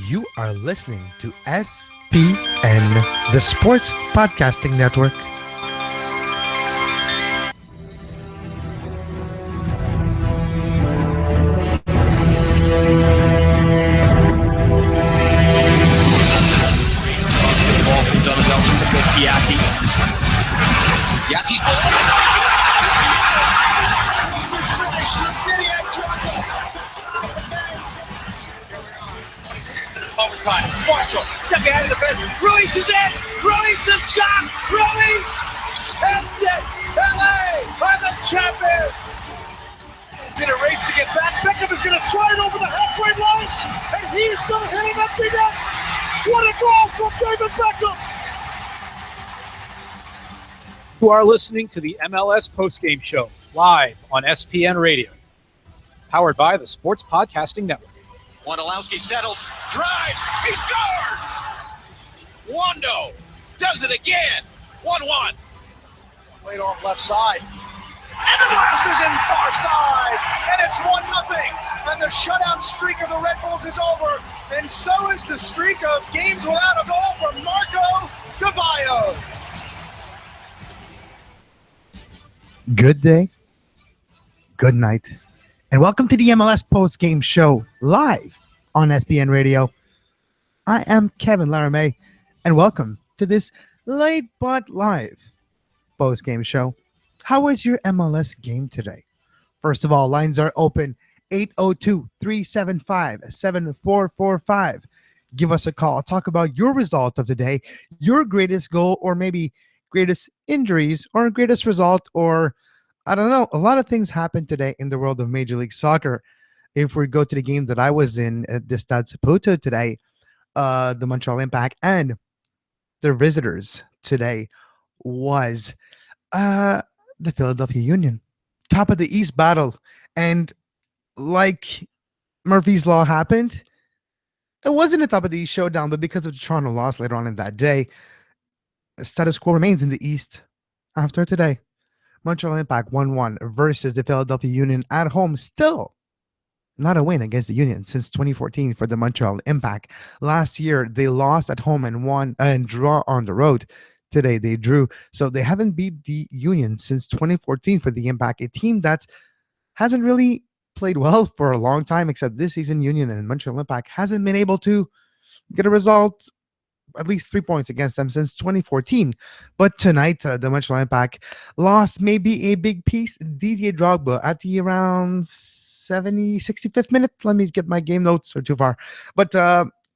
You are listening to SPN, the Sports Podcasting Network. Ball from Donovan to good Piatti. Piatti's ball. Overtime. Marshall, step behind the defense. Ruiz is in. Ruiz is shot. Ruiz. That's it. LA are the champions. It's in a race to get back. Beckham is going to try it over the halfway line, and he's going to hit an empty net. What a goal from David Beckham. You are listening to the MLS postgame show live on SPN Radio, powered by the Sports Podcasting Network. Wondolowski settles, drives, he scores! Wando does it again. 1-1. Played off left side. And the blast is in far side. And it's 1-0. And the shutout streak of the Red Bulls is over. And so is the streak of games without a goal from Marco Cavallo. Good day, good night, and welcome to the MLS post-game show live on SPN Radio. I am Kevin Laramee, and welcome to this late but live post-game show. How was your MLS game today? First of all, lines are open, 802-375-7445. Give us a call. Talk about your result of the day, your greatest goal, or maybe greatest injuries, or greatest result, or I don't know. A lot of things happened today in the world of Major League Soccer. If we go to the game that I was in at the Stade Saputo today, the Montreal Impact and their visitors today was the Philadelphia Union, top of the East battle. And like Murphy's Law happened, it wasn't a top of the East showdown, but because of the Toronto loss later on in that day, status quo remains in the East after today. Montreal Impact 1-1 versus the Philadelphia Union at home. Still not a win against the Union since 2014 for the Montreal Impact. Last year, they lost at home and won and draw on the road. Today, they drew. So they haven't beat the Union since 2014 for the Impact, a team that hasn't really played well for a long time, except this season. Union and Montreal Impact hasn't been able to get a result, at least 3 points against them since 2014. But tonight, the Montreal Impact lost maybe a big piece. Didier Drogba at the around 65th minute. Let me get my game notes, or too far. But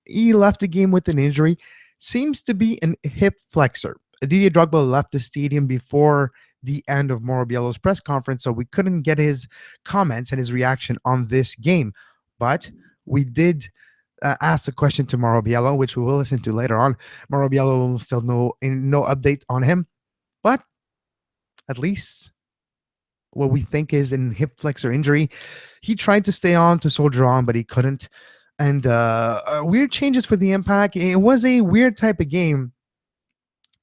he left the game with an injury. Seems to be an hip flexor. Didier Drogba left the stadium before the end of Mauro Biello's press conference, so we couldn't get his comments and his reaction on this game. But we did asked a question to Mauro Biello, which we will listen to later on. Mauro Biello will still no update on him, but at least what we think is an hip flexor injury. He tried to stay on, to soldier on, but he couldn't. And weird changes for the Impact. It was a weird type of game,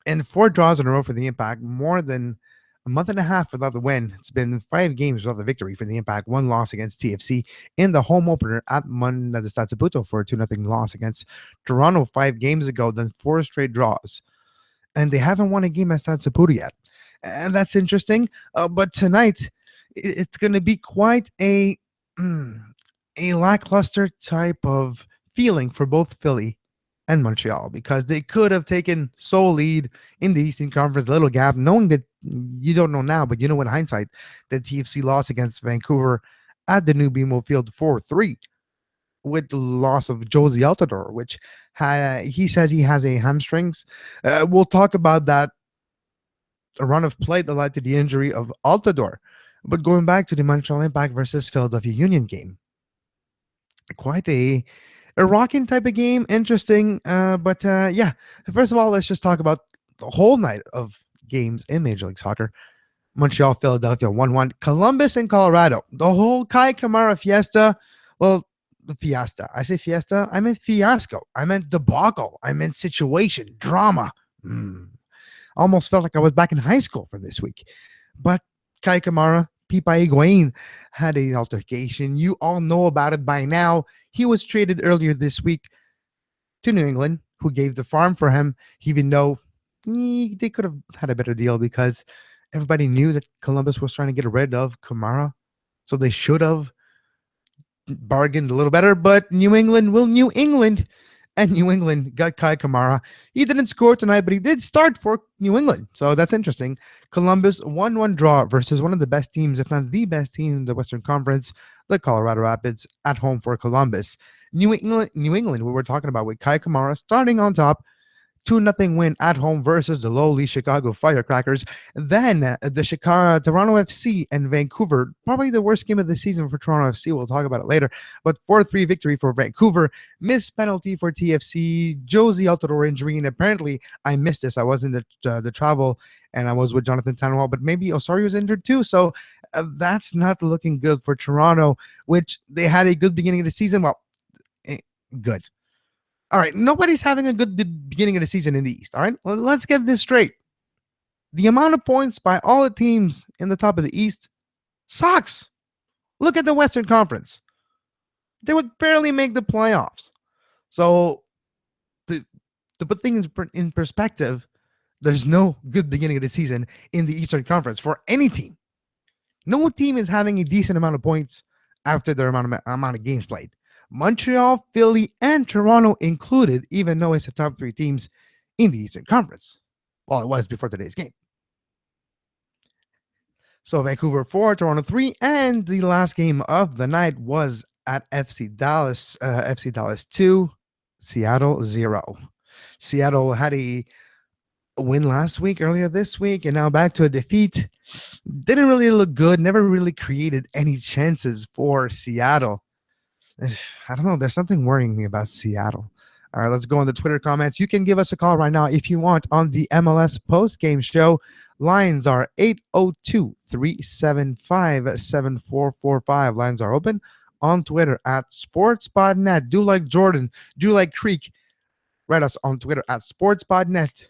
and 4 draws in a row for the Impact, more than a month and a half without the win. It's been 5 games without the victory for the Impact. 1 loss against TFC in the home opener at the Stade Saputo for a 2-0 loss against Toronto 5 games ago, then 4 straight draws. And they haven't won a game at Stade Saputo yet. And that's interesting. But tonight, it's going to be quite a lackluster type of feeling for both Philly and Montreal, because they could have taken sole lead in the Eastern Conference, little gap, knowing that you don't know now, but you know in hindsight that TFC lost against Vancouver at the new BMO Field 4-3 with the loss of Josie Altidore, which he says he has a hamstrings. We'll talk about that, a run of play that led to the injury of Altidore. But going back to the Montreal Impact versus Philadelphia Union game, quite a rocking type of game, interesting. But yeah, first of all, let's just talk about the whole night of games in Major League Soccer. Montreal-Philadelphia 1-1. Columbus and Colorado. The whole Kai Kamara fiesta. Well, fiesta. I say fiesta. I meant fiasco. I meant debacle. I meant situation. Drama. Almost felt like I was back in high school for this week. But Kai Kamara, Pipa Higuain had an altercation. You all know about it by now. He was traded earlier this week to New England, who gave the farm for him, even though they could have had a better deal because everybody knew that Columbus was trying to get rid of Kamara. So they should have bargained a little better, but New England will New England, and New England got Kai Kamara. He didn't score tonight, but he did start for New England, so that's interesting. Columbus 1-1 draw versus one of the best teams, if not the best team in the Western Conference, the Colorado Rapids, at home for Columbus. New England, we were talking about with Kai Kamara starting on top. 2-0 win at home versus the lowly Chicago Firecrackers. Then the Toronto FC and Vancouver, probably the worst game of the season for Toronto FC. We'll talk about it later. But 4-3 victory for Vancouver. Missed penalty for TFC. Josie Altidore injury. And apparently, I missed this. I was in the travel and I was with Jonathan Tannenwald. But maybe Osorio was injured too. So that's not looking good for Toronto, which they had a good beginning of the season. Well, good. All right, nobody's having a good beginning of the season in the East, all right? Well, let's get this straight. The amount of points by all the teams in the top of the East sucks. Look at the Western Conference. They would barely make the playoffs. So, to put things in perspective, there's no good beginning of the season in the Eastern Conference for any team. No team is having a decent amount of points after their amount of games played. Montreal, Philly, and Toronto included, even though it's the top 3 teams in the Eastern Conference. Well, it was before today's game. So Vancouver 4, Toronto 3, and the last game of the night was at FC Dallas 2, Seattle 0. Seattle had a win earlier this week, and now back to a defeat. Didn't really look good, never really created any chances for Seattle. I don't know. There's something worrying me about Seattle. All right, let's go on the Twitter comments. You can give us a call right now if you want on the MLS post-game show. Lines are 802-375-7445. Lines are open on Twitter at SportsPodNet. Do like Jordan. Do like Creek. Write us on Twitter at SportsPodNet.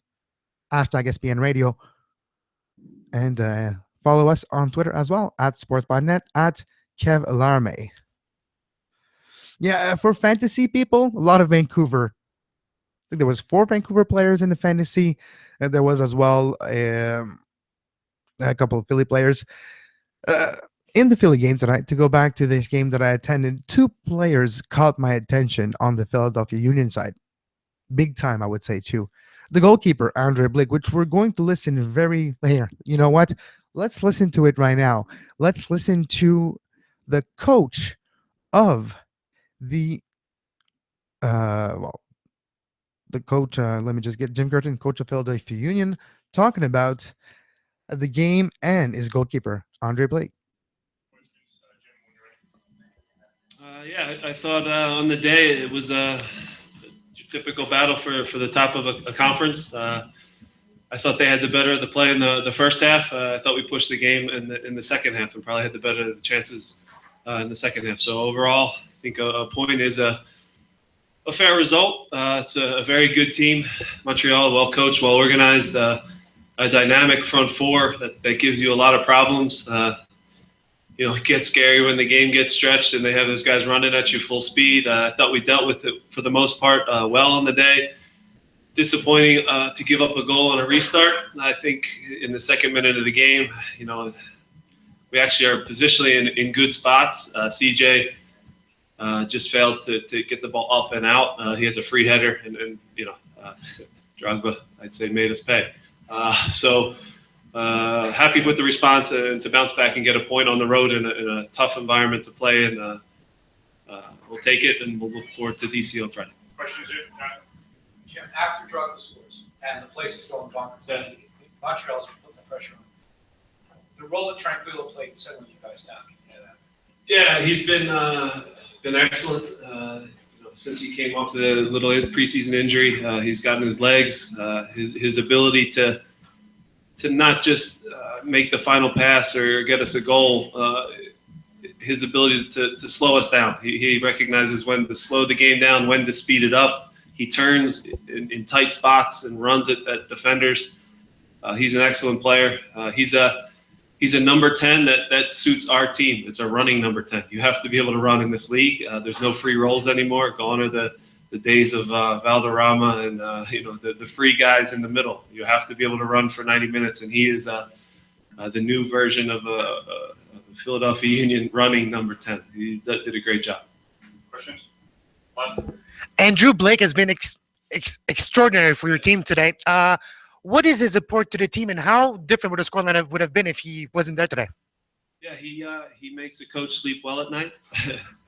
Hashtag SPN Radio. And follow us on Twitter as well at SportsPodNet at Kev Laramee. Yeah, for fantasy people, a lot of Vancouver. I think there was 4 Vancouver players in the fantasy. And there was as well a couple of Philly players. In the Philly game tonight, to go back to this game that I attended, 2 players caught my attention on the Philadelphia Union side. Big time, I would say, too. The goalkeeper, Andre Blick, which we're going to listen here. You know what? Let's listen to it right now. Let's listen to the coach of the coach, let me just get Jim Curtin, coach of Philadelphia Union, talking about the game and his goalkeeper, Andre Blake. I thought on the day it was a typical battle for the top of a conference. I thought they had the better of the play in the first half. I thought we pushed the game in the second half and probably had the better of the chances in the second half. So overall, I think a point is a fair result. It's a very good team. Montreal, well coached, well organized, a dynamic front four that gives you a lot of problems. It gets scary when the game gets stretched and they have those guys running at you full speed. I thought we dealt with it for the most part well on the day. Disappointing to give up a goal on a restart. I think in the second minute of the game, we actually are positionally in good spots. CJ just fails to get the ball up and out. He has a free header, and Drogba, I'd say, made us pay. Happy with the response and to bounce back and get a point on the road in a tough environment to play in. We'll take it, and we'll look forward to DC on Friday. Question is, Jim, after Drogba scores and the place is going bonkers, Montreal's putting the pressure on. The role that Tranquillo played settling you guys down. Yeah, he's been excellent. Since he came off the little preseason injury, he's gotten his legs. His ability to not just make the final pass or get us a goal, his ability to slow us down. He recognizes when to slow the game down, when to speed it up. He turns in tight spots and runs at defenders. He's an excellent player. He's a number 10 that suits our team. It's a running number 10. You have to be able to run in this league. There's no free rolls anymore. Gone are the the days of Valderrama and the free guys in the middle. You have to be able to run for 90 minutes, and he is the new version of a Philadelphia Union running number 10. He did a great job. Questions? Andrew Blake has been extraordinary for your team today. What is his support to the team, and how different would the scoreline would have been if he wasn't there today? Yeah, he makes a coach sleep well at night.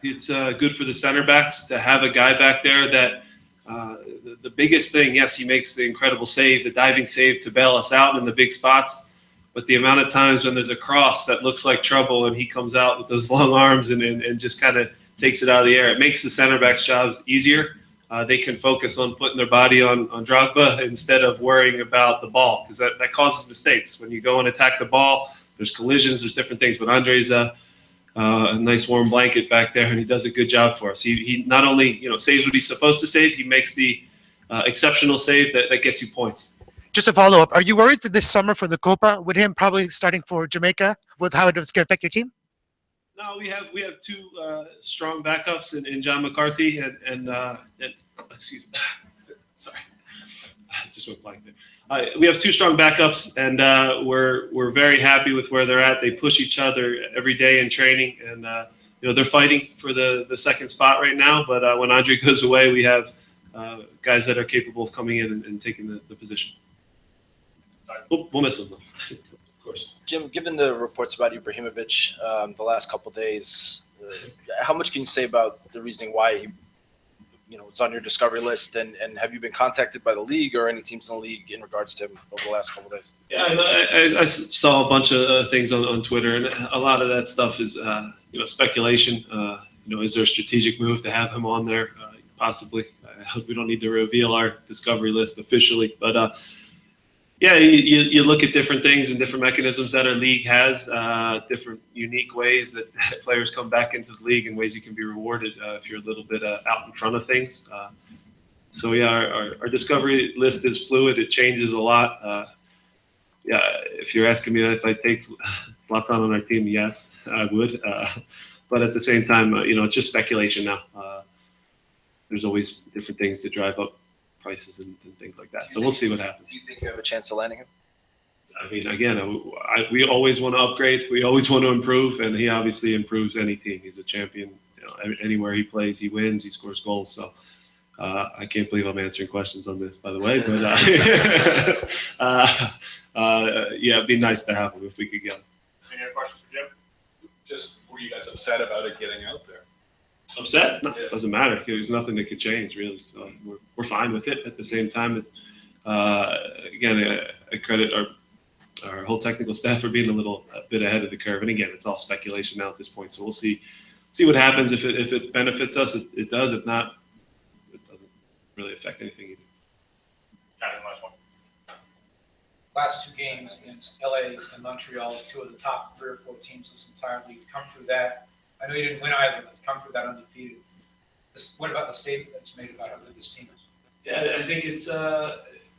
It's good for the center backs to have a guy back there that the biggest thing, yes, he makes the incredible save, the diving save to bail us out in the big spots. But the amount of times when there's a cross that looks like trouble and he comes out with those long arms and just kind of takes it out of the air, it makes the center backs' jobs easier. They can focus on putting their body on Drogba instead of worrying about the ball, because that causes mistakes. When you go and attack the ball, there's collisions, there's different things. But Andre's a nice warm blanket back there, and he does a good job for us. He not only saves what he's supposed to save, he makes the exceptional save that gets you points. Just a follow-up, are you worried for this summer for the Copa, with him probably starting for Jamaica, with how it's going to affect your team? No, we have two strong backups in John McCarthy and excuse me, sorry, I just went blank there. We have two strong backups, and we're very happy with where they're at. They push each other every day in training, and they're fighting for the second spot right now. But when Andre goes away, we have guys that are capable of coming in and taking the position. We'll miss them, though. Of course. Jim, given the reports about Ibrahimovic the last couple of days, how much can you say about the reasoning why he was on your discovery list, and have you been contacted by the league or any teams in the league in regards to him over the last couple of days? Yeah, I saw a bunch of things on Twitter, and a lot of that stuff is speculation. Is there a strategic move to have him on there? Possibly. We don't need to reveal our discovery list officially, but yeah, you look at different things and different mechanisms that our league has, different unique ways that players come back into the league and ways you can be rewarded if you're a little bit out in front of things. So yeah, our discovery list is fluid. It changes a lot. Yeah, if you're asking me if I take Zlatan on our team, yes, I would. But at the same time, it's just speculation now. There's always different things to drive up prices and things like that. So we'll see what happens. Do you think you have a chance of landing him? I mean, again, we always want to upgrade. We always want to improve, and he obviously improves any team. He's a champion. Anywhere he plays, he wins. He scores goals. So I can't believe I'm answering questions on this, by the way. But yeah, it'd be nice to have him if we could get him. Any other questions for Jim? Just were you guys upset about it getting out there? Upset? No, it doesn't matter. There's nothing that could change, really. So we're fine with it. At the same time, again, I credit our whole technical staff for being a bit ahead of the curve. And again, it's all speculation now at this point. So we'll see what happens. If it benefits us, it does. If not, it doesn't really affect anything either. Last one. Last two games against LA and Montreal, two of the top 3 or 4 teams this entire league. Come through that. I know you didn't win either, but come through that undefeated. What about the statement that's made about how good this team is? Yeah, I think it's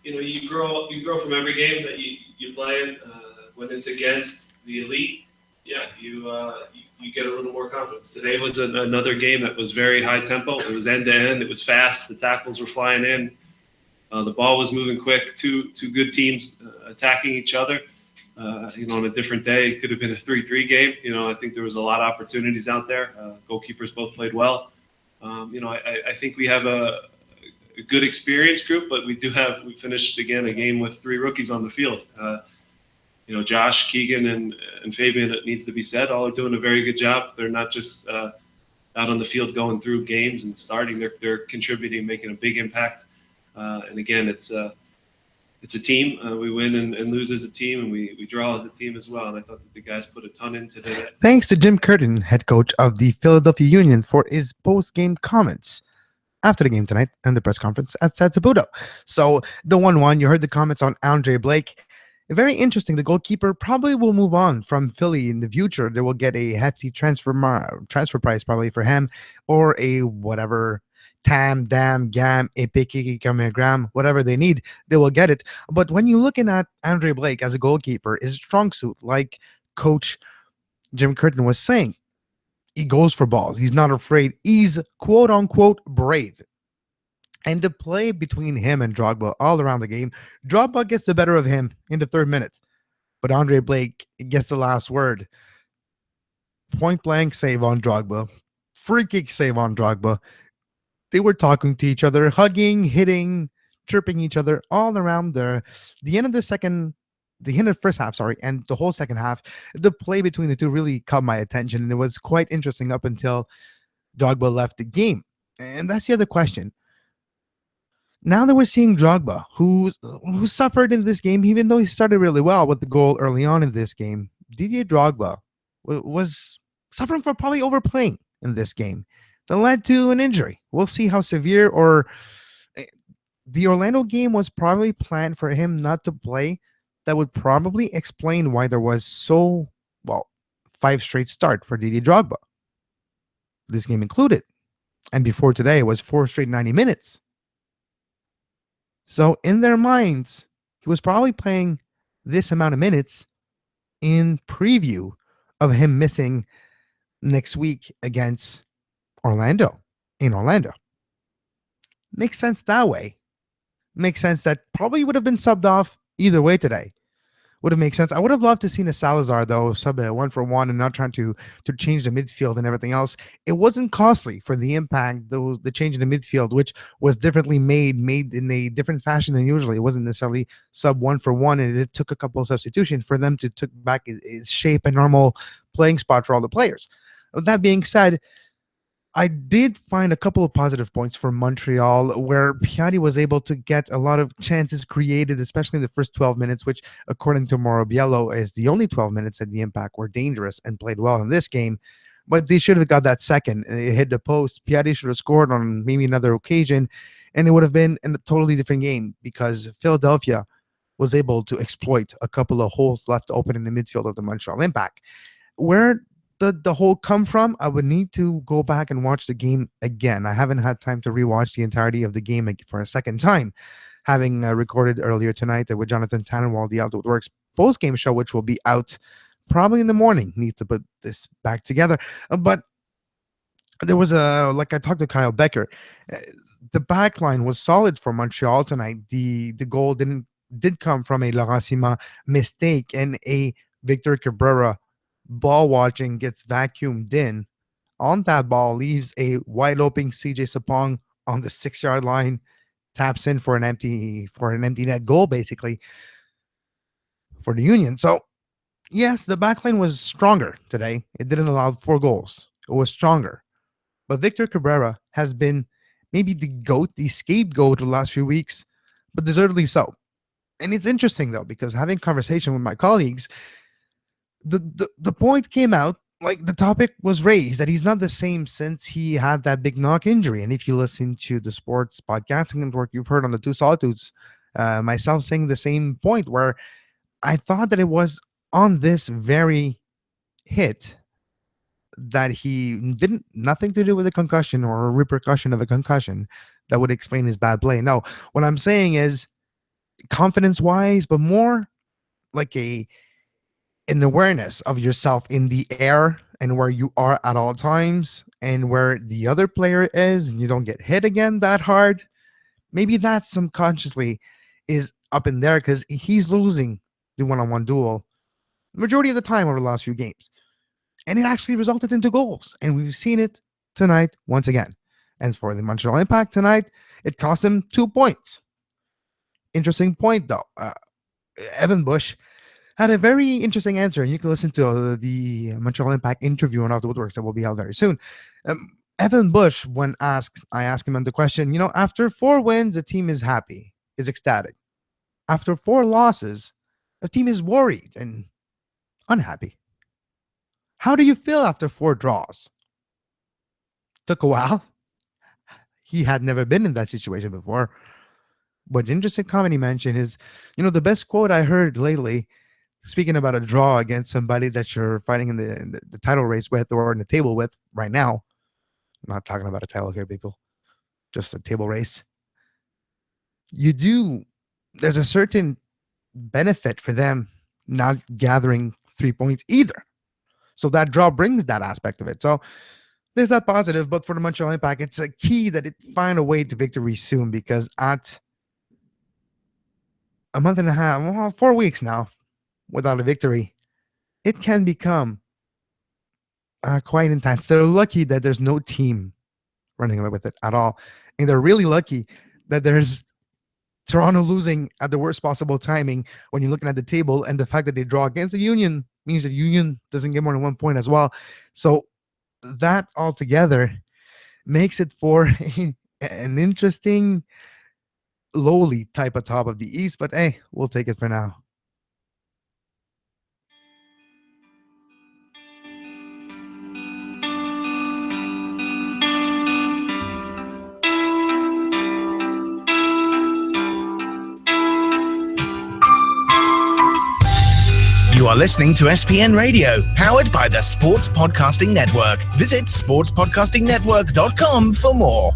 you grow from every game that you play in. When it's against the elite, yeah, you get a little more confidence. Today was another game that was very high tempo. It was end to end. It was fast. The tackles were flying in. The ball was moving quick. Two good teams attacking each other. On a different day, it could have been a 3-3 game. I think there was a lot of opportunities out there. Goalkeepers both played well. I think we have a good experienced group, but we finished again a game with 3 rookies on the field. Josh, Keegan, and Fabian, it needs to be said, all are doing a very good job. They're not just out on the field going through games and starting. They're contributing, making a big impact. And again, it's a team. We win and lose as a team, and we draw as a team as well. And I thought that the guys put a ton into that. Thanks to Jim Curtin, head coach of the Philadelphia Union, for his post-game comments after the game tonight and the press conference at Sabuto. So the 1-1, you heard the comments on Andre Blake. Very interesting. The goalkeeper probably will move on from Philly in the future. They will get a hefty transfer price probably for him, or a whatever tam, dam, gam, gram, whatever they need, they will get it. But when you're looking at Andre Blake as a goalkeeper, his strong suit, like Coach Jim Curtin was saying, he goes for balls. He's not afraid. He's quote unquote brave. And the play between him and Drogba all around the game, Drogba gets the better of him in the third minute, but Andre Blake gets the last word. Point blank save on Drogba, free kick save on Drogba. They were talking to each other, hugging, hitting, chirping each other all around the end of the end of the first half, sorry, and the whole second half. The play between the two really caught my attention, and it was quite interesting up until Drogba left the game. And that's the other question. Now that we're seeing Drogba, who suffered in this game, even though he started really well with the goal early on in this game, Didier Drogba was suffering from probably overplaying in this game that led to an injury. We'll see how severe, or the Orlando game was probably planned for him not to play. That would probably explain why there was 5 straight start for Didier Drogba, this game included. And before today, it was 4 straight 90 minutes. So in their minds, he was probably playing this amount of minutes in preview of him missing next week against Orlando, in Orlando. Makes sense that way. Makes sense that probably would have been subbed off either way today. Would have made sense. I would have loved to seen a Salazar, though, sub a 1-for-1 and not trying to change the midfield and everything else. It wasn't costly for the impact, though, the change in the midfield, which was differently made in a different fashion than usually. It wasn't necessarily sub 1-for-1, and it took a couple of substitutions for them to took back his shape and normal playing spot for all the players. With that being said, I did find a couple of positive points for Montreal, where Piatti was able to get a lot of chances created, especially in the first 12 minutes, which, according to Mauro Biello, is the only 12 minutes that the Impact were dangerous and played well in this game. But they should have got that second. It hit the post. Piatti should have scored on maybe another occasion, and it would have been a totally different game because Philadelphia was able to exploit a couple of holes left open in the midfield of the Montreal Impact. Where the hole come from, I would need to go back and watch the game again. I haven't had time to rewatch the entirety of the game for a second time, having recorded earlier tonight with Jonathan Tannenwald, the Outdoor Works post-game show, which will be out probably in the morning. Need to put this back together. But there was I talked to Kyle Becker. The back line was solid for Montreal tonight. The goal did come from a Laurent Simon mistake, and a Victor Cabrera ball watching gets vacuumed in on that ball, leaves a wide open CJ Sapong on the 6-yard line, taps in for an empty net goal, basically, for the Union. So yes, the backline was stronger today. It didn't allow 4 goals. It was stronger. But Victor Cabrera has been maybe the scapegoat the last few weeks, but deservedly so. And it's interesting, though, because having conversation with my colleagues, the point came out, like the topic was raised, that he's not the same since he had that big knock injury. And if you listen to the sports podcasting network, you've heard on the Two Solitudes, myself saying the same point, where I thought that it was on this very hit that he didn't, nothing to do with a concussion or a repercussion of a concussion that would explain his bad play. No, what I'm saying is confidence wise, but more like an awareness of yourself in the air and where you are at all times and where the other player is, and you don't get hit again that hard. Maybe that subconsciously is up in there because he's losing the one-on-one duel majority of the time over the last few games. And it actually resulted into goals. And we've seen it tonight once again. And for the Montreal Impact tonight, it cost them 2 points. Interesting point, though. Evan Bush had a very interesting answer, and you can listen to the Montreal Impact interview on Off the Woodworks that will be out very soon. Evan Bush, when I asked him on the question, after 4 wins, the team is happy, is ecstatic. After 4 losses, the team is worried and unhappy. How do you feel after 4 draws? Took a while. He had never been in that situation before. But interesting comment he mentioned is, the best quote I heard lately, speaking about a draw against somebody that you're fighting in the title race with or in the table with right now. I'm not talking about a title here, people. Just a table race. There's a certain benefit for them not gathering 3 points either. So that draw brings that aspect of it. So there's that positive, but for the Montreal Impact, it's a key that it find a way to victory soon, because at a month and a half, well, 4 weeks now, without a victory, it can become quite intense. They're lucky that there's no team running away with it at all. And they're really lucky that there's Toronto losing at the worst possible timing when you're looking at the table, and the fact that they draw against the Union means the Union doesn't get more than 1 point as well. So that altogether makes it for an interesting, lowly type of top of the East, but hey, we'll take it for now. You are listening to SPN Radio, powered by the Sports Podcasting Network. Visit sportspodcastingnetwork.com for more.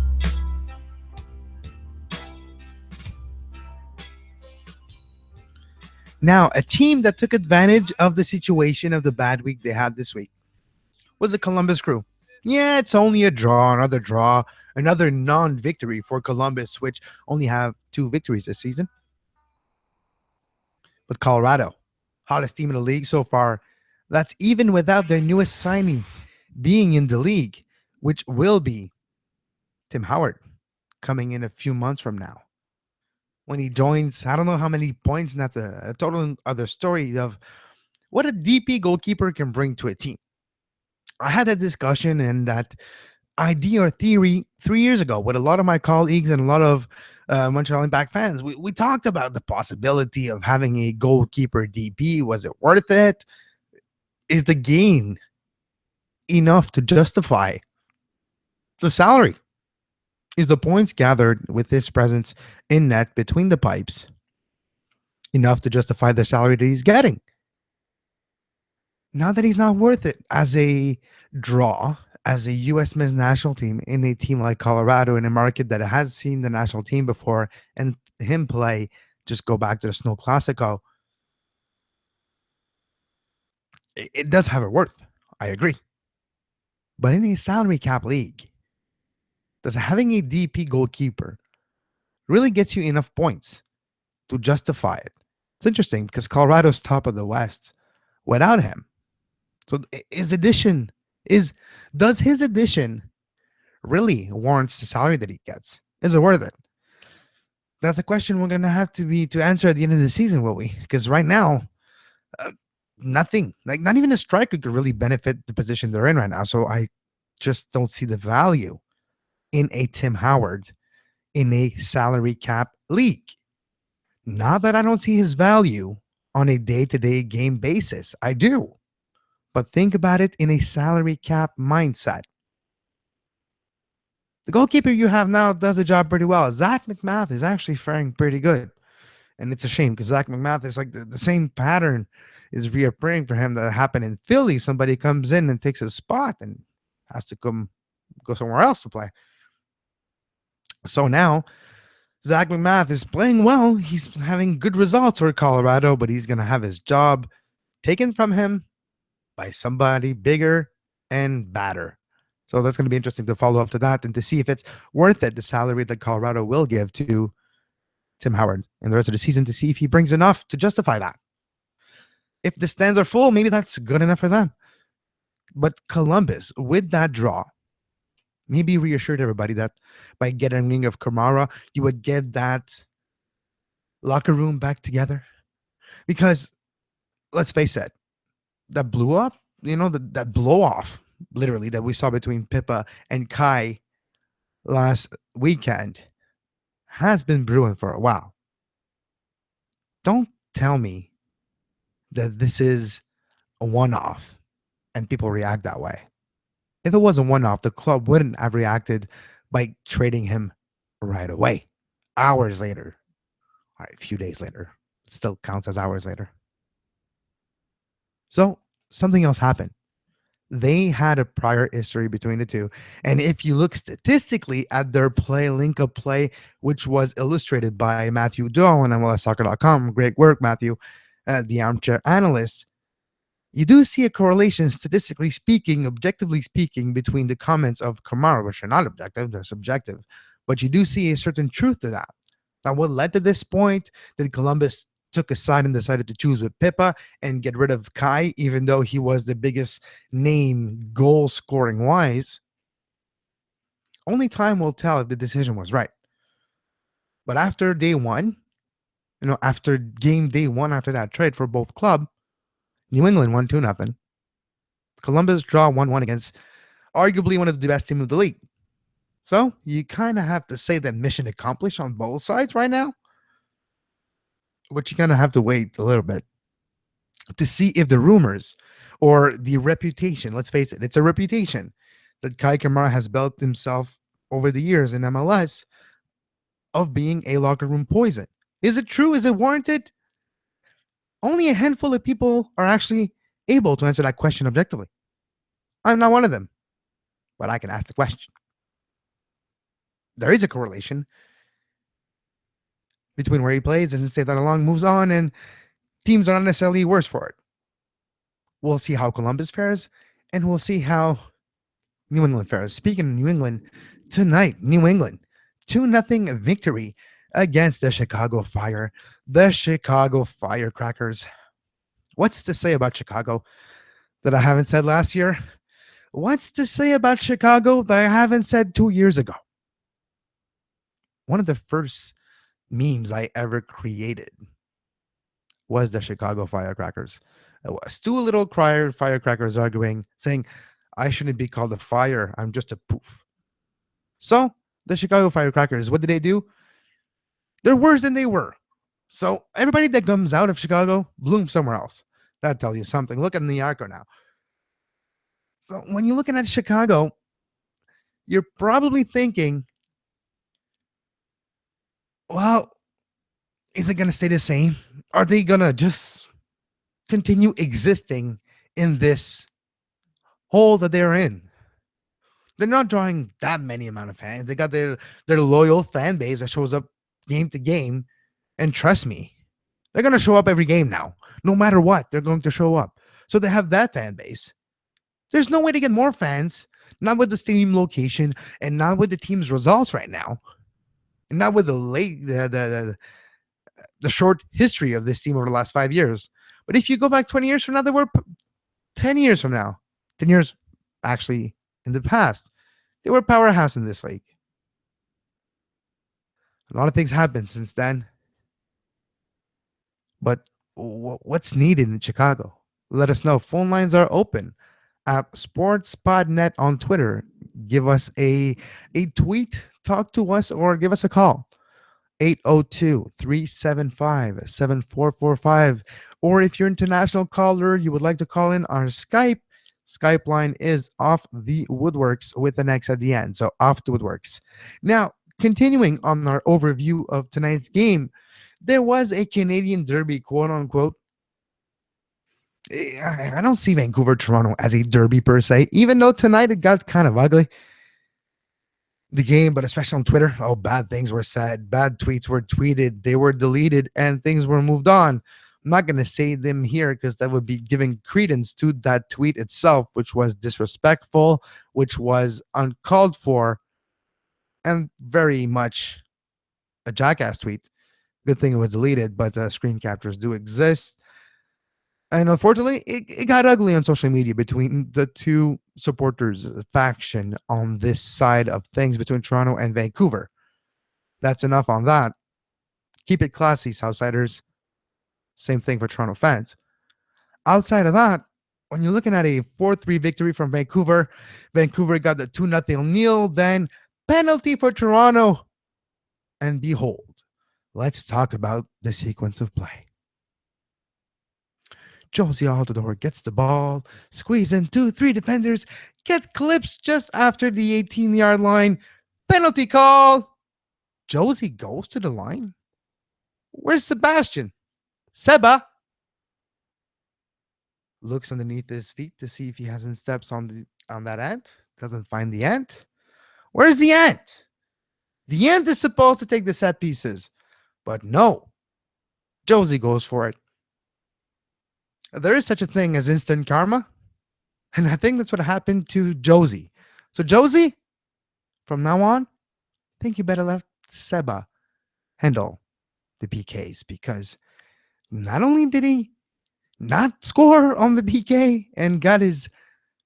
Now, a team that took advantage of the situation of the bad week they had this week was the Columbus Crew. Yeah, it's only a draw, another non-victory for Columbus, which only have 2 victories this season. But Colorado, hottest team in the league so far, that's even without their newest signing being in the league, which will be Tim Howard, coming in a few months from now. When he joins, I don't know how many points, not the total other story of what a DP goalkeeper can bring to a team. I had a discussion and that idea or theory 3 years ago with a lot of my colleagues and a lot of Montreal Impact fans. We talked about the possibility of having a goalkeeper DP. Was it worth it? Is the gain enough to justify the salary? Is the points gathered with his presence in net between the pipes enough to justify the salary that he's getting? Now that he's not worth it as a draw, as a U.S. men's national team in a team like Colorado, in a market that has seen the national team before and him play, just go back to the Snow Classico, it does have a worth. I agree. But in a salary cap league, does having a DP goalkeeper really gets you enough points to justify it? It's interesting because Colorado's top of the West without him. So does his addition really warrants the salary that he gets? Is it worth it? That's a question we're gonna have to answer at the end of the season, will we? Because right now, nothing, like not even a striker could really benefit the position they're in right now. So I just don't see the value in a Tim Howard in a salary cap league. Not that I don't see his value on a day-to-day game basis. I do. But think about it in a salary cap mindset. The goalkeeper you have now does the job pretty well. Zach McMath is actually faring pretty good. And it's a shame because Zach McMath is like the same pattern is reappearing for him that happened in Philly. Somebody comes in and takes his spot and has to go somewhere else to play. So now Zach McMath is playing well. He's having good results for Colorado, but he's going to have his job taken from him by somebody bigger and badder. So that's going to be interesting to follow up to that and to see if it's worth it, the salary that Colorado will give to Tim Howard in the rest of the season, to see if he brings enough to justify that. If the stands are full, maybe that's good enough for them. But Columbus, with that draw, maybe reassured everybody that by getting rid of Kamara, you would get that locker room back together. Because let's face it, that blew up, that blow off, literally, that we saw between Pippa and Kai last weekend has been brewing for a while. Don't tell me that this is a one-off and people react that way. If it was a one-off, the club wouldn't have reacted by trading him right away. Hours later. All right, a few days later. It still counts as hours later. So something else happened. They had a prior history between the two. And if you look statistically at their play, link up play, which was illustrated by Matthew Doe on MLSsoccer.com, great work, Matthew, the armchair analyst, you do see a correlation, statistically speaking, objectively speaking, between the comments of Kamara, which are not objective, they're subjective. But you do see a certain truth to that. Now, what led to this point? Did Columbus took a side and decided to choose with Pippa and get rid of Kai, even though he was the biggest name goal scoring wise? Only time will tell if the decision was right. But after day one, after game day one, after that trade for both club, New England won 2-0. Columbus draw 1-1 against arguably one of the best teams of the league. So you kind of have to say that mission accomplished on both sides right now. But you kind of have to wait a little bit to see if the rumors or the reputation, let's face it, it's a reputation that Kai Kamara has built himself over the years in MLS of being a locker room poison. Is it true? Is it warranted? Only a handful of people are actually able to answer that question objectively. I'm not one of them, but I can ask the question. There is a correlation between where he plays, doesn't stay that long, moves on, and teams are not necessarily worse for it. We'll see how Columbus fares, and we'll see how New England fares. Speaking of New England, tonight, New England, 2-0 victory against the Chicago Fire. The Chicago Firecrackers. What's to say about Chicago that I haven't said last year? What's to say about Chicago that I haven't said 2 years ago? One of the first memes I ever created was the Chicago Firecrackers. It was two little firecrackers arguing, saying, I shouldn't be called a fire, I'm just a poof. So, the Chicago Firecrackers, what did they do? They're worse than they were. So, everybody that comes out of Chicago, bloom somewhere else. That'll tell you something. Look at the Arco now. So, when you're looking at Chicago, you're probably thinking, well, is it going to stay the same? Are they going to just continue existing in this hole that they're in? They're not drawing that many amount of fans. They got their loyal fan base that shows up game to game. And trust me, they're going to show up every game now. No matter what, they're going to show up. So they have that fan base. There's no way to get more fans, not with the stadium location and not with the team's results right now. And not with the short history of this team over the last 5 years. But if you go back 20 years from now, they were 10 years from now. 10 years, actually, in the past. They were a powerhouse in this league. A lot of things happened since then. But what's needed in Chicago? Let us know. Phone lines are open at SportsPodNet on Twitter. Give us a tweet, talk to us, or give us a call. 802-375-7445. Or if you're an international caller, you would like to call in our Skype line is offthewoodworkx with an X at the end. So off the woodworks. Now, continuing on our overview of tonight's game, there was a Canadian derby, quote unquote. I don't see Vancouver-Toronto as a derby per se, even though tonight it got kind of ugly. The game, but especially on Twitter, bad things were said, bad tweets were tweeted, they were deleted, and things were moved on. I'm not going to say them here because that would be giving credence to that tweet itself, which was disrespectful, which was uncalled for, and very much a jackass tweet. Good thing it was deleted, but screen captures do exist. And unfortunately, it got ugly on social media between the two supporters faction on this side of things between Toronto and Vancouver. That's enough on that. Keep it classy, Southsiders. Same thing for Toronto fans. Outside of that, when you're looking at a 4-3 victory from Vancouver, Vancouver got the 2-0 kneel, then penalty for Toronto. And behold, let's talk about the sequence of play. Josie Altidore gets the ball, squeeze in 2-3 defenders, get clips just after the 18-yard line. Penalty call. Josie goes to the line. Where's Sebastian? Seba looks underneath his feet to see if he hasn't steps on that ant. Doesn't find the ant. Where's the ant? The ant is supposed to take the set pieces, but no. Josie goes for it. There is such a thing as instant karma. And I think that's what happened to Josie. So, Josie, from now on, I think you better let Seba handle the PKs because not only did he not score on the PK and got his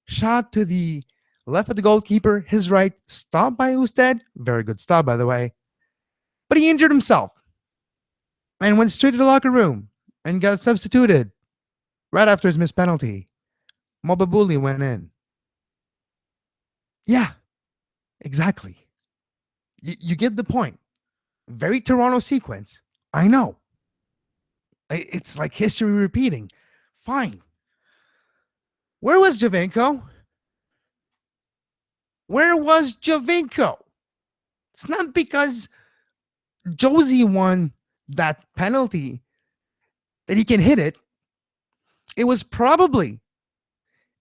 shot to the left of the goalkeeper, his right, stopped by Usted. Very good stop, by the way. But he injured himself and went straight to the locker room and got substituted right after his missed penalty. Mobabuli went in. Yeah, exactly. You get the point. Very Toronto sequence. I know. It's like history repeating. Fine. Where was Javinko? Where was Javinko? It's not because Josie won that penalty that he can hit it. It was probably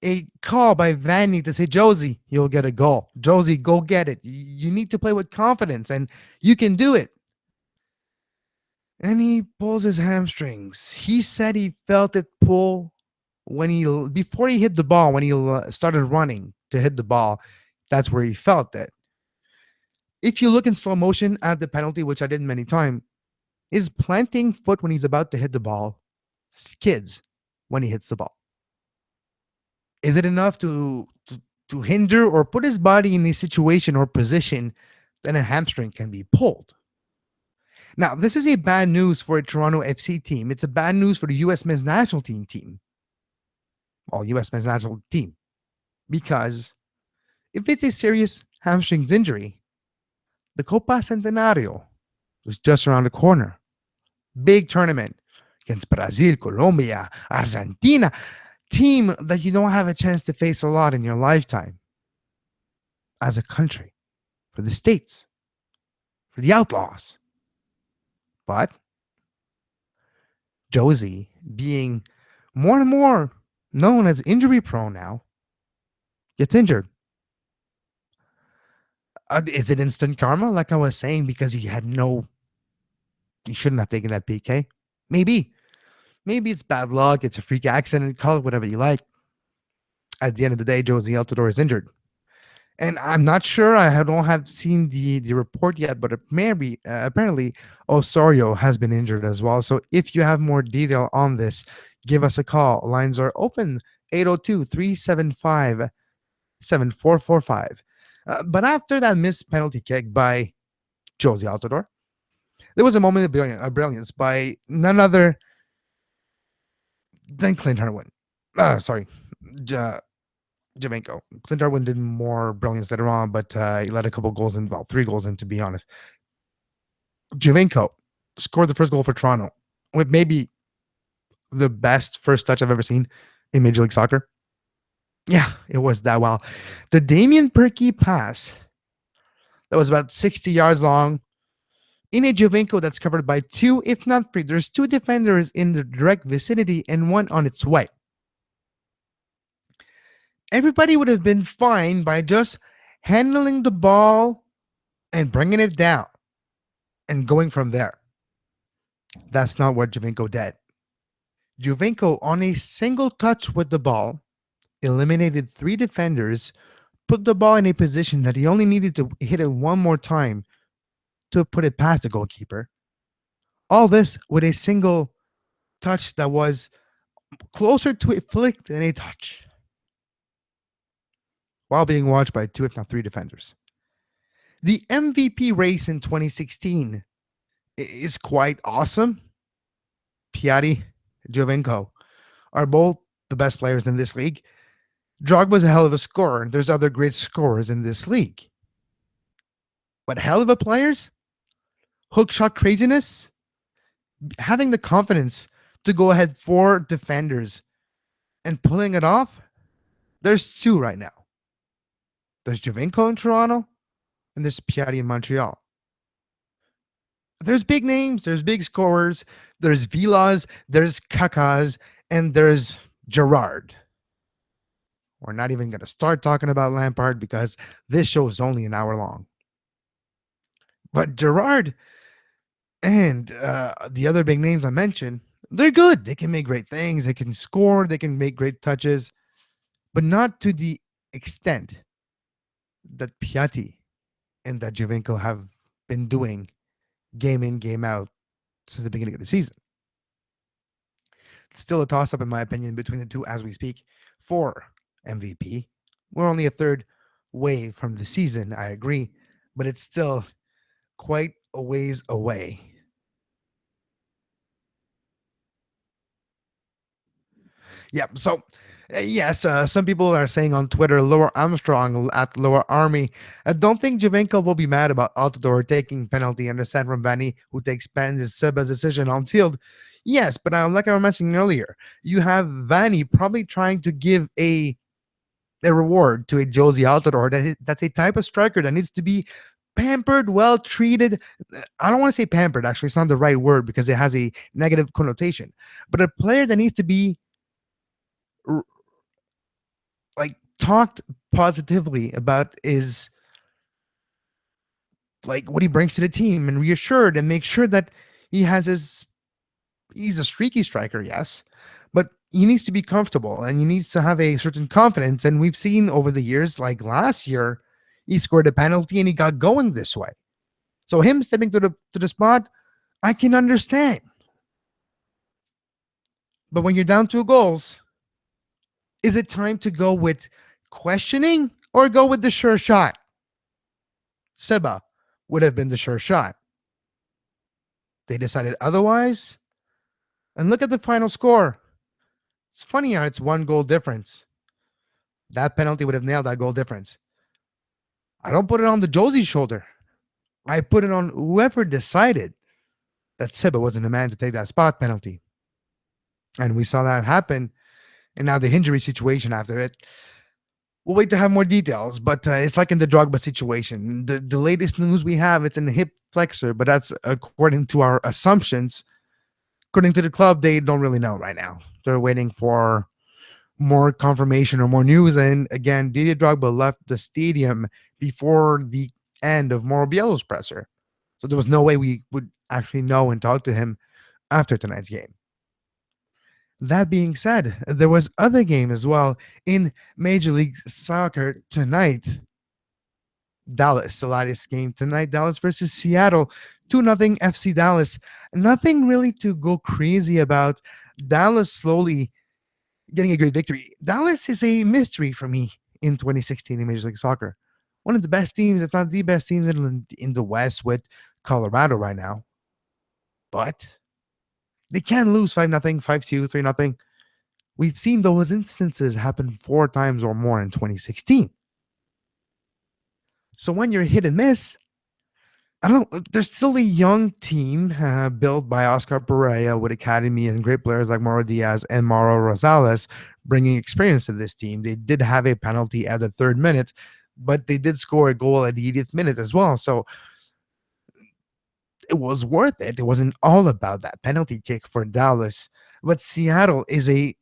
a call by Vanny to say, Josie, you'll get a goal. Josie, go get it. You need to play with confidence and you can do it. And he pulls his hamstrings. He said he felt it pull before he hit the ball, when he started running to hit the ball. That's where he felt it. If you look in slow motion at the penalty, which I did many times, his planting foot when he's about to hit the ball skids when he hits the ball. Is it enough to hinder or put his body in a situation or position that a hamstring can be pulled? Now, this is a bad news for a Toronto FC team. It's a bad news for the U.S. men's national team. Well, U.S. men's national team. Because if it's a serious hamstrings injury, the Copa Centenario is just around the corner. Big tournament against Brazil, Colombia, Argentina. Team that you don't have a chance to face a lot in your lifetime. As a country. For the States. For the Outlaws. But Josie, being more and more known as injury prone now, gets injured. Is it instant karma, like I was saying, because he shouldn't have taken that PK? Maybe. Maybe it's bad luck, it's a freak accident, call it whatever you like. At the end of the day, Josie Altidore is injured. And I'm not sure, I don't have seen the report yet, but apparently Osorio has been injured as well. So if you have more detail on this, give us a call. Lines are open, 802-375-7445. But after that missed penalty kick by Josie Altidore, there was a moment of brilliance by none other than Clint Irwin. Javinko. Clint Irwin did more brilliance later on, but he let a couple goals in, 3 goals in, to be honest. Javinko scored the first goal for Toronto with maybe the best first touch I've ever seen in Major League Soccer. Yeah, it was that well. The Damian Perky pass that was about 60 yards long in a Javinko that's covered by 2, if not 3. There's 2 defenders in the direct vicinity and 1 on its way. Everybody would have been fine by just handling the ball and bringing it down and going from there. That's not what Javinko did. Javinko, on a single touch with the ball, eliminated 3 defenders, put the ball in a position that he only needed to hit it one more time to put it past the goalkeeper. All this with a single touch that was closer to a flick than a touch, while being watched by 2, if not 3 defenders. The MVP race in 2016 is quite awesome. Piatti, Javinko are both the best players in this league. Drogba's a hell of a scorer. There's other great scorers in this league. But hell of a players, hook shot craziness, having the confidence to go ahead 4 defenders and pulling it off, there's 2 right now. There's Javinko in Toronto, and there's Piatti in Montreal. There's big names, there's big scorers, there's Vilas, there's Kakas, and there's Gerrard. We're not even going to start talking about Lampard because this show is only an hour long. But Gerrard and the other big names I mentioned, They're good. They can make great things. They can score. They can make great touches, but not to the extent that Piatti and that Giovinco have been doing game in, game out since the beginning of the season. It's still a toss-up, in my opinion, between the two as we speak for MVP. We're only a third way from the season, I agree, but it's still quite a ways away. Yeah, so yes, some people are saying on Twitter, Lower Armstrong at Lower Army. I don't think Giovinco will be mad about Altidore taking penalty. I understand from Vanny, who takes pens, is Seba's decision on field. Yes, but like I was mentioning earlier, you have Vanny probably trying to give a reward to a Josie Altidore. That's a type of striker that needs to be pampered, well treated. I don't want to say pampered, actually, it's not the right word because it has a negative connotation, but a player that needs to be like talked positively about is like what he brings to the team and reassured and make sure that he's a streaky striker, yes, but he needs to be comfortable and he needs to have a certain confidence. And we've seen over the years, like last year, he scored a penalty and he got going this way. So him stepping to the spot, I can understand. But when you're down 2 goals, is it time to go with questioning or go with the sure shot? Seba would have been the sure shot. They decided otherwise. And look at the final score. It's funny how it's 1 goal difference. That penalty would have nailed that goal difference. I don't put it on the Josie's shoulder. I put it on whoever decided that Seba wasn't the man to take that spot penalty. And we saw that happen. And now the injury situation after it. We'll wait to have more details, but it's like in the Drogba situation. The latest news we have, it's in the hip flexor, but that's according to our assumptions. According to the club, they don't really know right now. They're waiting for more confirmation or more news. And again, Didier Drogba left the stadium before the end of Mauro Biello's presser. So there was no way we would actually know and talk to him after tonight's game. That being said, there was other game as well in Major League Soccer tonight. Dallas, the latest game tonight, Dallas versus Seattle, 2-0 FC Dallas. Nothing really to go crazy about. Dallas slowly getting a great victory. Dallas is a mystery for me in 2016 in Major League Soccer. One of the best teams, if not the best teams in the West with Colorado right now. But they can lose 5-0, 5-2, 3-0. We've seen those instances happen 4 times or more in 2016. So when you're hit and miss, I don't know, there's still a young team built by Oscar Pereira with academy and great players like Mauro Diaz and Mauro Rosales bringing experience to this team. They did have a penalty at the 3rd minute, but they did score a goal at the 80th minute as well. So it was worth it. It wasn't all about that penalty kick for Dallas. But Seattle is a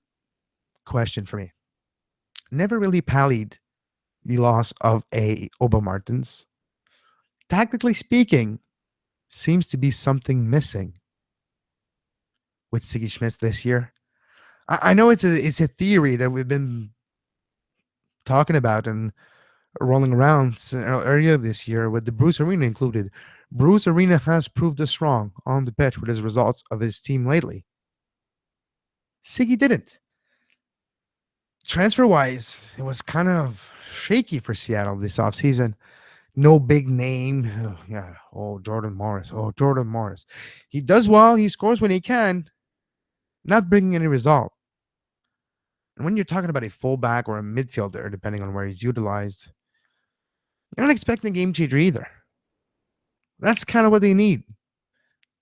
question for me. Never really pallied the loss of a Oba Martins. Tactically speaking, seems to be something missing with Siggy Schmitz this year. I know it's a theory that we've been talking about and rolling around earlier this year with the Bruce Arena included. Bruce Arena has proved us wrong on the pitch with his results of his team lately. Siggy didn't. Transfer-wise, it was kind of shaky for Seattle this offseason. No big name. Jordan Morris. He does well. He scores when he can. Not bringing any result. And when you're talking about a fullback or a midfielder, depending on where he's utilized, you're not expecting a game changer either. That's kind of what they need.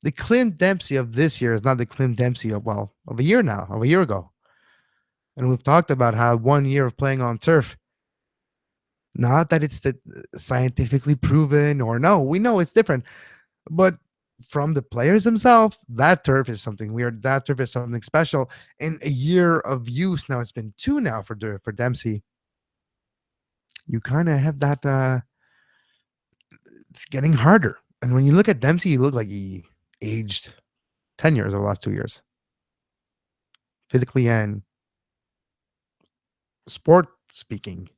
The Clint Dempsey of this year is not the Clint Dempsey of a year ago. And we've talked about how 1 year of playing on turf, not that it's scientifically proven or no, we know it's different. But from the players themselves, that turf is something weird. That turf is something special. In a year of use, now it's been 2 now for Dempsey. You kind of have that, it's getting harder. And when you look at Dempsey, he looked like he aged 10 years over the last 2 years. physically and sport speaking,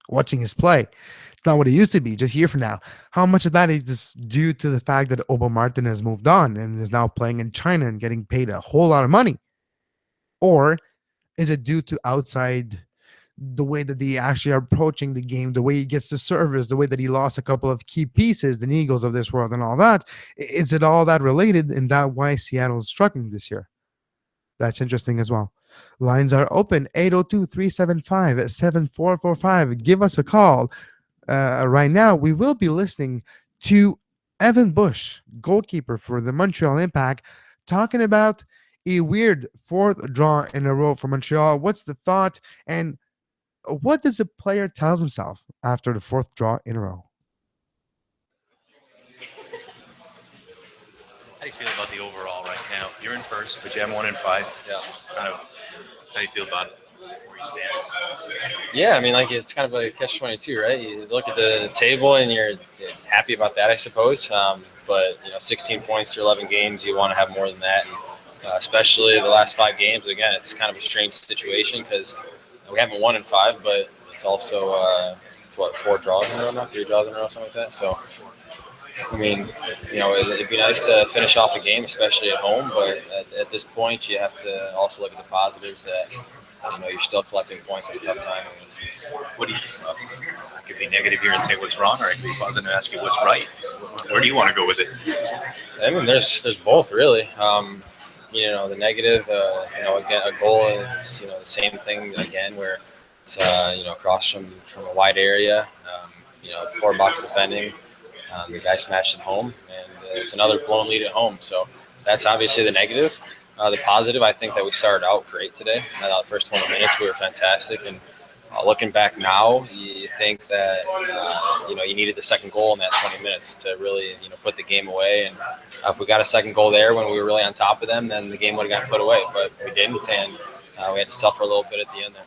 watching his play. It's not what it used to be just a year from now. How much of that is just due to the fact that Obo Martin has moved on and is now playing in China and getting paid a whole lot of money? Or is it due to outside, the way that they actually are approaching the game, the way he gets the service, the way that he lost a couple of key pieces, the Eagles of this world and all that? Is it all that related, and that why Seattle is struggling this year? That's interesting as well. Lines are open, 802-375-7445. Give us a call. Right now, we will be listening to Evan Bush, goalkeeper for the Montreal Impact, talking about a weird fourth draw in a row for Montreal. What's the thought, and what does a player tell himself after the fourth draw in a row? How do you feel about the overall right now? You're in first, but you have 1 in 5. Yeah. Kind of, how do you feel about where you stand? Yeah, I mean, like, it's kind of like a catch-22, right? You look at the table and you're happy about that, I suppose. But 16 points through 11 games, you want to have more than that. And, especially the last 5 games. Again, it's kind of a strange situation because we haven't won in 5, but it's also 4 draws in a row now, 3 draws in a row, something like that. So, I mean, it'd be nice to finish off a game, especially at home. But at this point, you have to also look at the positives that you're still collecting points at a tough time. What do you? I could be negative here and say what's wrong, or I could be positive and ask you what's right. Where do you want to go with it? I mean, there's both really. The negative, again, a goal is, the same thing again, where it's, across from a wide area, poor box defending, the guy smashed it home, and it's another blown lead at home. So that's obviously the negative. The positive, I think that we started out great today. The first 20 minutes, we were fantastic. And looking back now, you think that, you needed the second goal in that 20 minutes to really, put the game away. And if we got a second goal there when we were really on top of them, then the game would have gotten put away. But we didn't, and we had to suffer a little bit at the end there.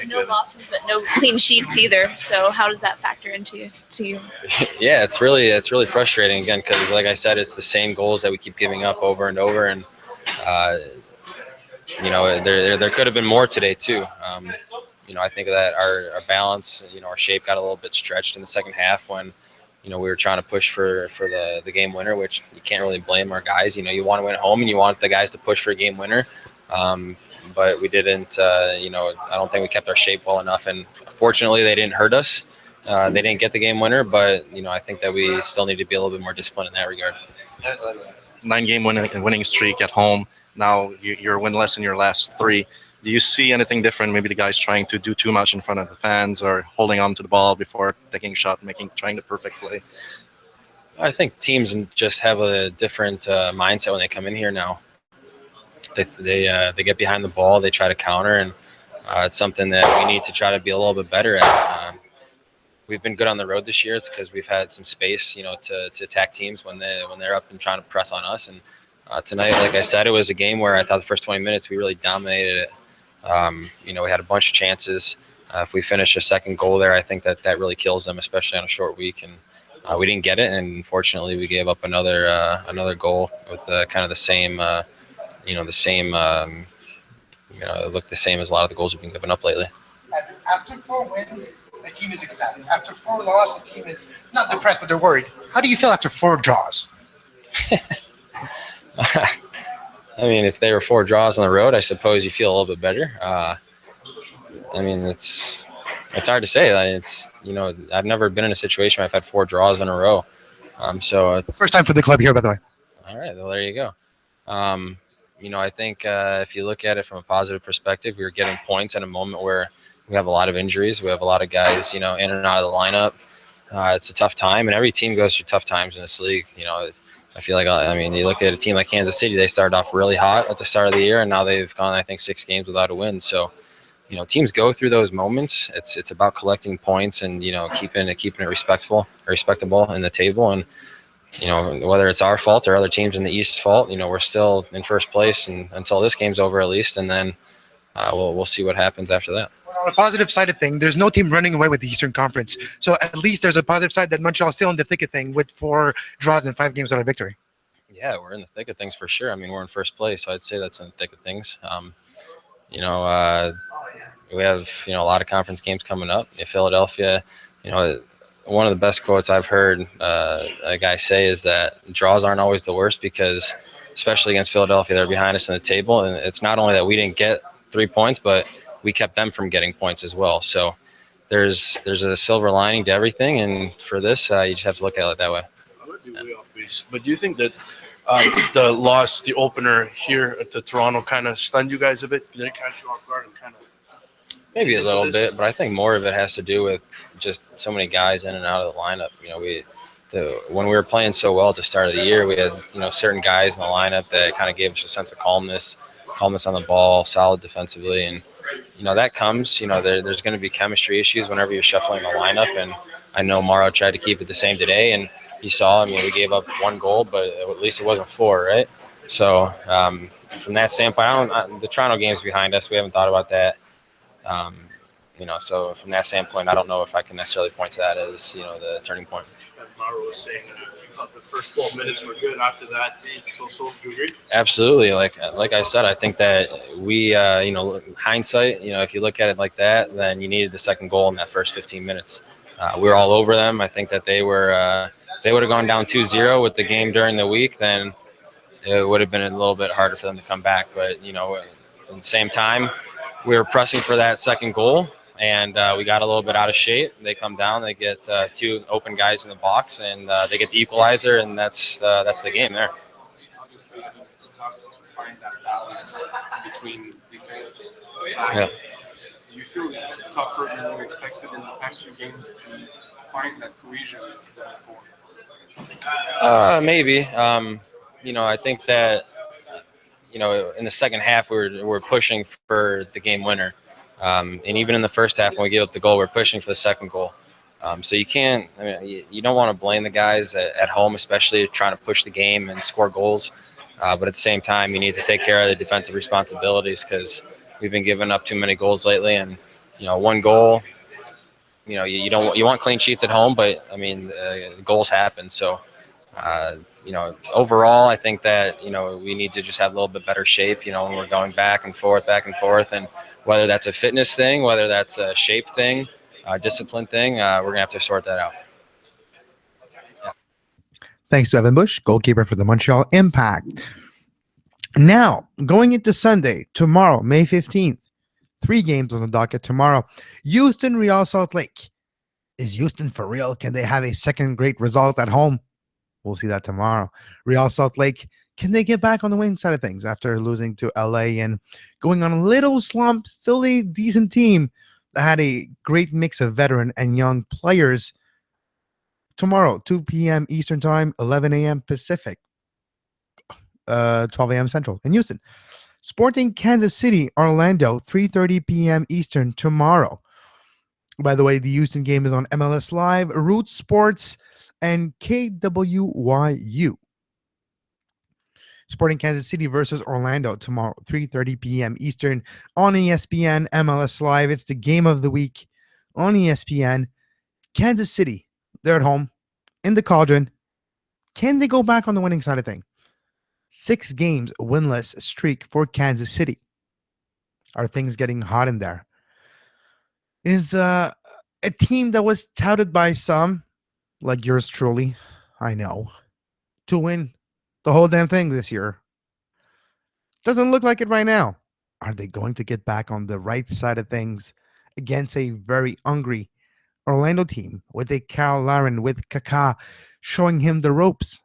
No losses, but no clean sheets either. So how does that factor into you? Yeah, it's really frustrating again because, like I said, it's the same goals that we keep giving up over and over, and there could have been more today too. I think that our balance, our shape got a little bit stretched in the second half when, we were trying to push for the game winner, which you can't really blame our guys. You want to win at home and you want the guys to push for a game winner. But we didn't, I don't think we kept our shape well enough. And fortunately, they didn't hurt us. They didn't get the game winner, but, I think that we still need to be a little bit more disciplined in that regard. 9-game winning streak at home. Now you're winless in your last 3. Do you see anything different? Maybe the guys trying to do too much in front of the fans or holding on to the ball before taking a shot, trying the perfect play? I think teams just have a different mindset when they come in here now. They get behind the ball, they try to counter, and it's something that we need to try to be a little bit better at. We've been good on the road this year. It's because we've had some space, to attack teams when they're up and trying to press on us. And tonight, like I said, it was a game where I thought the first 20 minutes we really dominated it. We had a bunch of chances. If we finish a second goal there, I think that really kills them, especially on a short week. And we didn't get it, and unfortunately, we gave up another goal with kind of the same. It looked the same as a lot of the goals we've been giving up lately. After 4 wins, the team is ecstatic. After 4 losses, the team is not depressed, but they're worried. How do you feel after 4 draws? I mean, if they were 4 draws on the road, I suppose you feel a little bit better. It's hard to say. I've never been in a situation where I've had 4 draws in a row. First time for the club here, by the way. All right, well, there you go. I think if you look at it from a positive perspective, we were getting points at a moment where we have a lot of injuries. We have a lot of guys, in and out of the lineup. It's a tough time, and every team goes through tough times in this league. I feel like, you look at a team like Kansas City, they started off really hot at the start of the year, and now they've gone, I think, 6 games without a win. So, teams go through those moments. It's about collecting points and, keeping it respectable in the table. And, whether it's our fault or other teams in the East's fault, we're still in first place and until this game's over at least, and then we'll see what happens after that. Well, on the positive side of things, there's no team running away with the Eastern Conference. So at least there's a positive side that Montreal's still in the thick of thing with 4 draws and 5 games without a victory. Yeah, we're in the thick of things for sure. I mean, we're in first place, so I'd say that's in the thick of things. We have a lot of conference games coming up. Philadelphia, one of the best quotes I've heard a guy say is that draws aren't always the worst because, especially against Philadelphia, they're behind us in the table, and it's not only that we didn't get 3 points, but we kept them from getting points as well. So there's a silver lining to everything, and for this, you just have to look at it that way. I would be way off base, but do you think that the loss, the opener here to Toronto, kind of stunned you guys a bit? Did it catch you off guard and kind of? Maybe a little bit, but I think more of it has to do with just so many guys in and out of the lineup. When we were playing so well at the start of the year, we had certain guys in the lineup that kind of gave us a sense of calmness on the ball, solid defensively, and that comes. There's going to be chemistry issues whenever you're shuffling the lineup, and I know Morrow tried to keep it the same today, and you saw. We gave up 1 goal, but at least it wasn't 4, right? So from that standpoint, the Toronto game's behind us. We haven't thought about that. So from that standpoint, I don't know if I can necessarily point to that as, the turning point. As Mauro was saying, you thought the first 12 minutes were good. After that, so do you agree? Absolutely. Like I said, I think that we, hindsight, if you look at it like that, then you needed the second goal in that first 15 minutes. We were all over them. I think that they were, if they would have gone down 2-0 with the game during the week, then it would have been a little bit harder for them to come back. But, at the same time, we were pressing for that second goal, and we got a little bit out of shape. They come down, they get 2 open guys in the box, and they get the equalizer, and that's the game there. Obviously, I think it's tough to find that balance between defense and attack. Yeah. Do you feel it's tougher than you expected in the past few games to find that cohesion going forward? Maybe. I think that in the second half, we're pushing for the game winner. And even in the first half, when we gave up the goal, we're pushing for the second goal. So you can't, you don't want to blame the guys at home, especially trying to push the game and score goals. But at the same time, you need to take care of the defensive responsibilities because we've been giving up too many goals lately. And, 1 goal, you want clean sheets at home, but goals happen. So, overall, I think that, we need to just have a little bit better shape, when we're going back and forth. And whether that's a fitness thing, whether that's a shape thing, discipline thing, we're going to have to sort that out. Yeah. Thanks to Evan Bush, goalkeeper for the Montreal Impact. Now, going into Sunday, tomorrow, May 15th, 3 games on the docket tomorrow. Houston, Real Salt Lake. Is Houston for real? Can they have a second great result at home? We'll see that tomorrow. Real Salt Lake, can they get back on the winning side of things after losing to LA and going on a little slump? Still a decent team that had a great mix of veteran and young players. Tomorrow, 2 p.m. Eastern Time, 11 a.m. Pacific, 12 a.m. Central in Houston. Sporting Kansas City, Orlando, 3:30 p.m. Eastern tomorrow. By the way, the Houston game is on MLS Live, Root Sports, and KWYU. Sporting Kansas City versus Orlando tomorrow, 3:30 p.m. Eastern on ESPN, MLS Live. It's the game of the week on ESPN. Kansas City, they're at home in the Cauldron. Can they go back on the winning side of things? 6 games winless streak for Kansas City. Are things getting hot in there? Is a team that was touted by some, like yours truly, I know, to win the whole damn thing this year. Doesn't look like it right now. Are they going to get back on the right side of things against a very hungry Orlando team with a Kyle Larin, with Kaká showing him the ropes?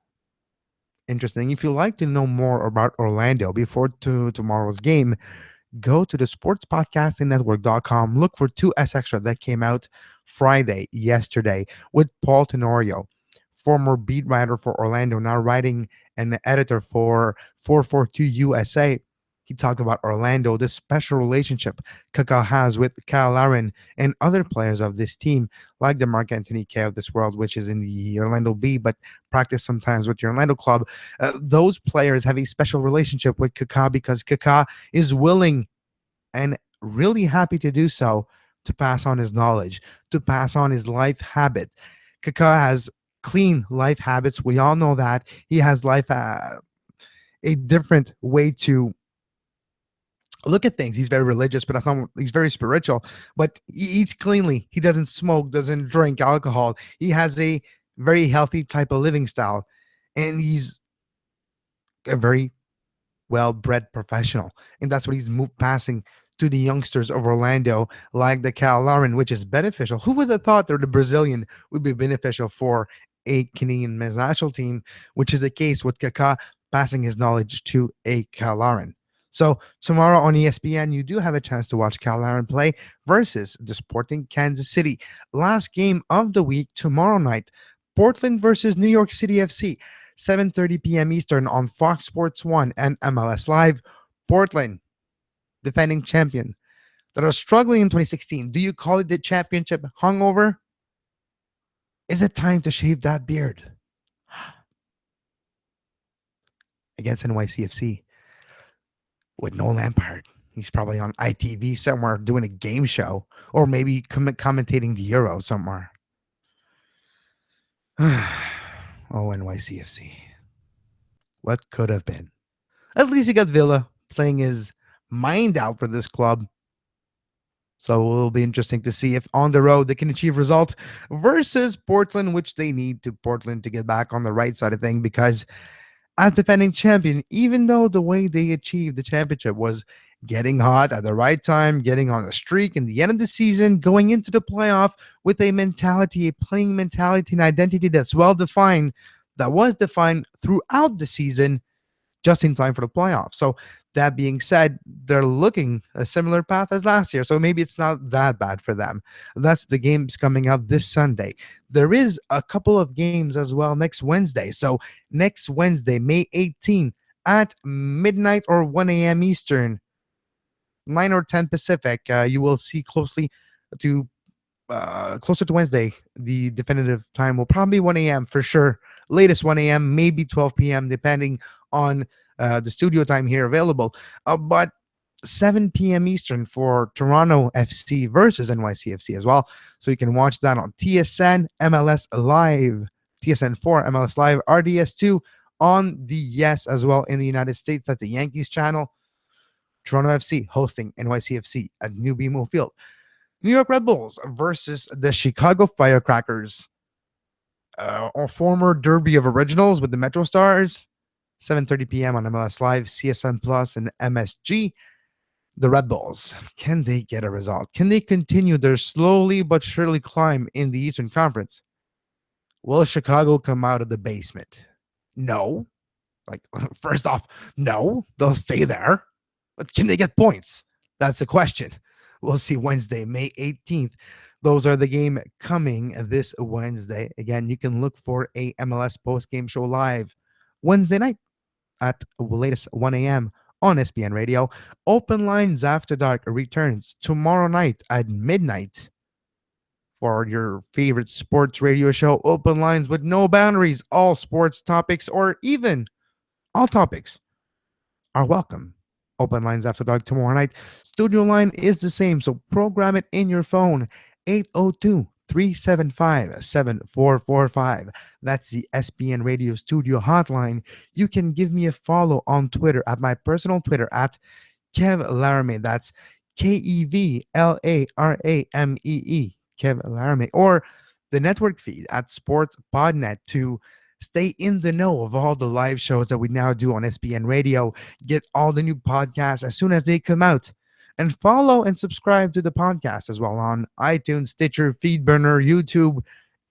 Interesting. If you'd like to know more about Orlando before tomorrow's game, go to the sportspodcastingnetwork.com. Look for 2S Extra that came out yesterday with Paul Tenorio, former beat writer for Orlando, now writing and editor for 442 USA. He talked about Orlando, the special relationship Kaká has with Kyle Larin and other players of this team, like the Mark Anthony K of this world, which is in the Orlando B, but practice sometimes with the Orlando club. Those players have a special relationship with Kaká because Kaká is willing and really happy to do so, to pass on his knowledge, to pass on his life habit. Kaká has clean life habits. We all know that he has life a different way to look at things. He's very religious, but I thought he's very spiritual. But he eats cleanly. He doesn't smoke, doesn't drink alcohol. He has a very healthy type of living style, and he's a very well-bred professional, and that's what he's passing to the youngsters of Orlando, like the Cal Lauren, which is beneficial. Who would have thought that the Brazilian would be beneficial for a Canadian men's national team, which is the case with Kaká passing his knowledge to a Cal Lauren. So tomorrow on ESPN, you do have a chance to watch Cal Lauren play versus the Sporting Kansas City. Last game of the week tomorrow night, Portland versus New York City FC. 7:30 p.m. Eastern on Fox Sports 1 and MLS Live. Portland, defending champion, that are struggling in 2016. Do you call it the championship hungover? Is it time to shave that beard? Against NYCFC with no Lampard. He's probably on ITV somewhere doing a game show, or maybe commentating the Euro somewhere. Oh, NYCFC. What could have been? At least you got Villa playing his mind out for this club. So it will be interesting to see if on the road they can achieve result versus Portland, which they need to Portland to get back on the right side of things, because as defending champion, even though the way they achieved the championship was getting hot at the right time, getting on a streak in the end of the season, going into the playoff with a mentality, a playing mentality, an identity that's well defined, that was defined throughout the season, just in time for the playoffs. So that being said, they're looking a similar path as last year. So maybe it's not that bad for them. That's the games coming up this Sunday. There is a couple of games as well next Wednesday. So next Wednesday, May 18th at midnight or 1 a.m. Eastern, 9 or 10 Pacific, you will see closer to Wednesday. The definitive time will probably be 1 a.m. for sure. Latest 1 a.m., maybe 12 p.m., depending on the studio time here available. But 7 p.m. Eastern for Toronto FC versus NYCFC as well. So you can watch that on TSN, MLS Live, TSN4, MLS Live, RDS2 on the Yes as well in the United States. That's the Yankees channel. Toronto FC hosting NYCFC at New BMO Field. New York Red Bulls versus the Chicago Firecrackers. Or former derby of originals with the Metro Stars. 7:30 p.m. on MLS Live, CSN Plus, and MSG. The Red Bulls, can they get a result? Can they continue their slowly but surely climb in the Eastern Conference? Will Chicago come out of the basement? No. First off, no. They'll stay there. But can they get points? That's the question. We'll see Wednesday, May 18th. Those are the game coming this Wednesday. Again, you can look for a MLS post-game show live Wednesday night at the latest 1 a.m. on SPN Radio. Open Lines After Dark returns tomorrow night at midnight for your favorite sports radio show. Open Lines with no boundaries. All sports topics, or even all topics, are welcome. Open Lines After Dark tomorrow night. Studio line is the same, so program it in your phone. 802-375-7445. That's the SPN Radio Studio hotline. You can give me a follow on Twitter at my personal Twitter at Kev Laramee. That's KEVLARAMEE, Kev Laramee, or the network feed at Sports Podnet to stay in the know of all the live shows that we now do on SPN Radio. Get all the new podcasts as soon as they come out. And follow and subscribe to the podcast as well on iTunes, Stitcher, Feedburner, YouTube,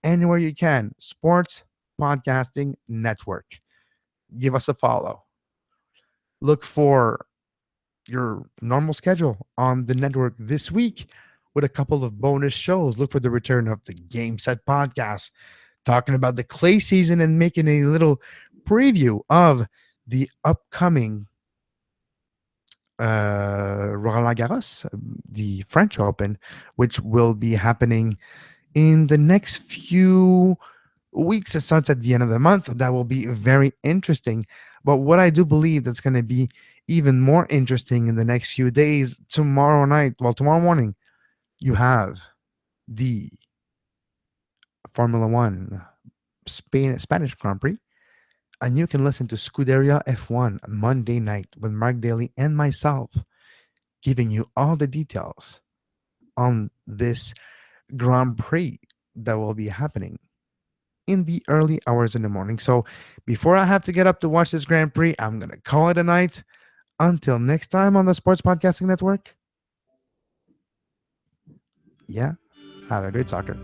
anywhere you can. Sports Podcasting Network. Give us a follow. Look for your normal schedule on the network this week with a couple of bonus shows. Look for the return of the Game Set Podcast, talking about the clay season and making a little preview of the upcoming Roland Garros, the French Open, which will be happening in the next few weeks. It starts at the end of the month. That will be very interesting. But what I do believe that's going to be even more interesting in the next few days, tomorrow morning, you have the Formula One Spanish Grand Prix. And you can listen to Scuderia F1 Monday night with Mark Daly and myself, giving you all the details on this Grand Prix that will be happening in the early hours in the morning. So before I have to get up to watch this Grand Prix, I'm going to call it a night. Until next time on the Sports Podcasting Network. Yeah, have a great soccer.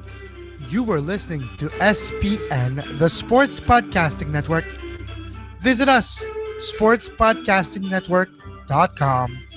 You were listening to SPN, the Sports Podcasting Network. Visit us, sportspodcastingnetwork.com.